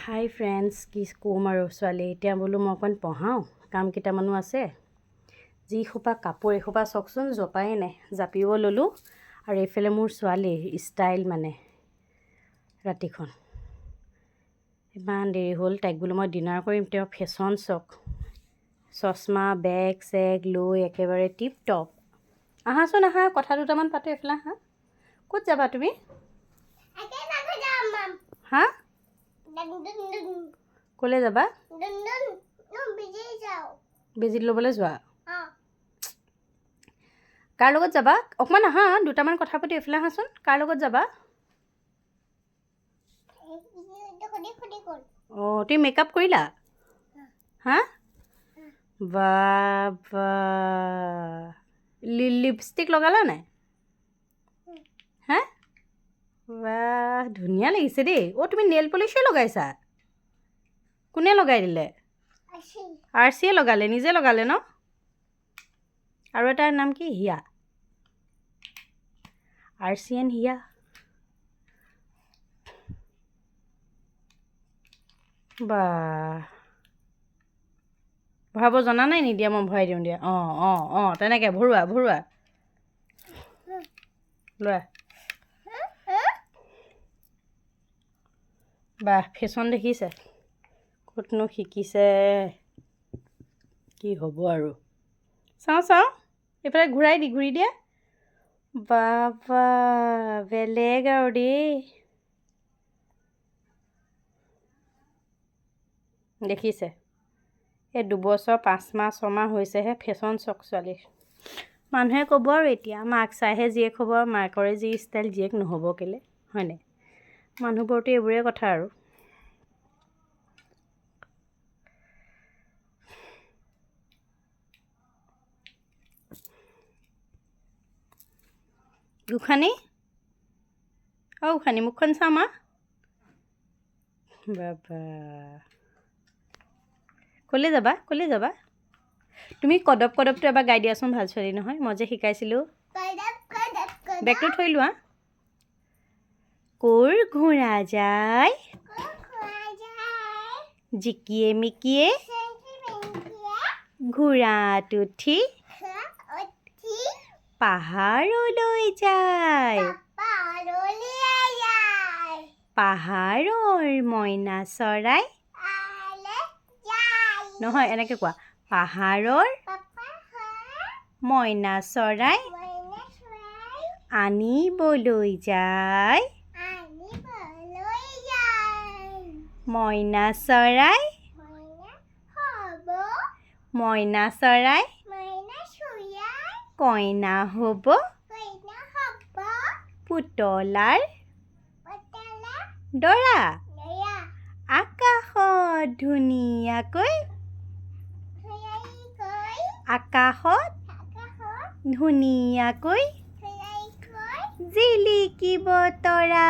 হাই friends, কি ক'ম আৰু ছোৱালী এতিয়া বোলো মই অকণ পঢ়াওঁ, কাম কেইটামানো আছে। যিসোপা কাপোৰ এসোপা চাওকচোন, জপাই নাই, জাপিব ল'লোঁ। আৰু এইফালে মোৰ ছোৱালীৰ ষ্টাইল মানে ৰাতিখন ইমান দেৰি হ'ল। তাইক বোলো মই ডিনাৰ কৰিম, তেওঁ ফেশ্বন শ্বক, চশমা বেগ চেগ লৈ একেবাৰে টিপ টপ। আহাচোন আহা, কথা দুটামান পাতো। এইফালে আহা। ক'ত যাবা তুমি? হা, ক'লৈ যাবা? বেজি ল'বলৈ যোৱা? কাৰ লগত যাবা? অকণমান আহা, দুটামান কথা পাতি। এইফালে আহাচোন। কাৰ লগত যাবা? অঁ, তুমি মেকআপ কৰিলা? হা, বা বা, লিপষ্টিক লগালা নাই? হা, বাহ, ধুনীয়া লাগিছে দেই। অ' তুমি নেইল পলিচো লগাইছা? কোনে লগাই দিলে? আৰচিয়ে লগালে, নিজে লগালে ন? আৰু এটাৰ নাম কি? হিয়া। আৰচি এণ্ড হিয়া। বাহ, ভৰাব জনা নাই নি? দিয়া মই ভৰাই দিওঁ দিয়া। অঁ অঁ অঁ, তেনেকৈ ভৰোৱা ভৰোৱা। লোৱা। বাহ, ফেশ্বন দেখিছে? ক'তনো শিকিছে? কি হ'ব আৰু। চাওঁ চাওঁ, এইফালে ঘূৰি দিয়া। বাবা, বেলেগ আৰু দেই। দেখিছে? এই 2 বছৰ 5 মাহ 6 মাহ হৈছেহে ফেশ্বন শ্বক ছোৱালীৰ। মানুহে ক'ব আৰু এতিয়া মাক চাইহে জীয়েক হ'ব, আৰু মাকৰে যি ষ্টাইল জীয়েক নহ'ব কেলৈ, হয়নে? মানুহবোৰতো এইবোৰে কথা আৰু। গোসানী, অঁ গোসানী, মুখখন চাওঁ মা। বাবা, ক'লৈ যাবা? ক'লৈ যাবা? তুমি কদপটো এবাৰ গাই দিয়াচোন, ভাল ছোৱালী নহয়, মই যে শিকাইছিলোঁ। বেগটো থৈ লোৱা। ক'ৰ ঘোঁৰা যায় জিকিয়ে মিকিয়ে, ঘোঁৰাত উঠি পাহাৰলৈ যায়। পাহাৰৰ মইনা চৰাই, নহয় এনেকৈ কোৱা, পাহাৰৰ মইনা চৰাই আনিবলৈ যায়। মইনা চৰাই, মইনা চৰাই কইনা হ'ব, পুতলাৰ দৰা। আকাশত ধুনীয়াকৈ, আকাশত ধুনীয়াকৈ জিলিকিব তৰা।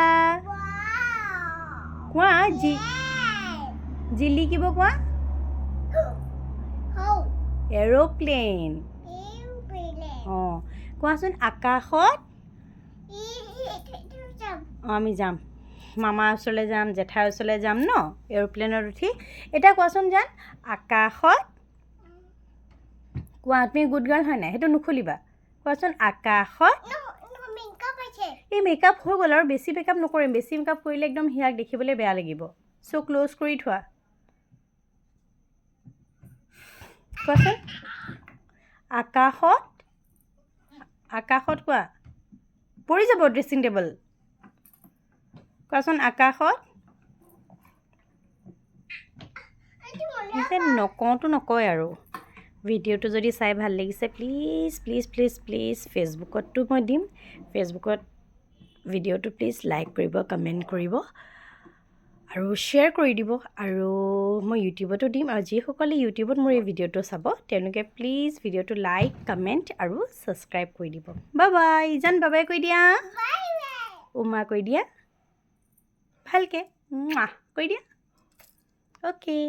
কোৱা, জিলিকিব কোৱা। এৰ'প্লেন। অঁ, কোৱাচোন আকাশত। অঁ, আমি যাম, মামাৰ ওচৰলৈ যাম, জেঠাইৰ ওচৰলৈ যাম ন এৰ'প্লেনত উঠি। এতিয়া কোৱাচোন জান, আকাশত। কোৱা, তুমি গুড গাৰ্ল হয় নাই? সেইটো নুখুলিবা। কোৱাচোন আকাশত। এই মেকআপ হৈ গ'ল, আৰু বেছি মেকআপ নকৰিম। বেছি মেকআপ কৰিলে একদম হিয়াক দেখিবলৈ বেয়া লাগিব। চকু ক্ল'জ কৰি থোৱা। কোৱাচোন আকাশত। আকাশত কোৱা, পৰি যাব ড্ৰেছিং টেবল। কোৱাচোন আকাশত। নকওঁতো নকয় আৰু। ভিডিঅ'টো যদি চাই ভাল লাগিছে, প্লিজ প্লিজ প্লিজ প্লিজ ফেচবুকতো মই দিম। ফেচবুকত ভিডিঅ'টো প্লিজ লাইক কৰিব, কমেণ্ট কৰিব আৰু শ্বেয়াৰ কৰি দিব। আৰু মই ইউটিউবতো দিম, আৰু যিসকলে ইউটিউবত মোৰ এই ভিডিঅ'টো চাব তেওঁলোকে প্লিজ ভিডিঅ'টো লাইক, কমেণ্ট আৰু ছাবস্ক্ৰাইব কৰি দিব। Bye bye. জান বাবাই কৈ দিয়া। উমা কৈ দিয়া ভালকৈ, কৈ দিয়া। অ'কে।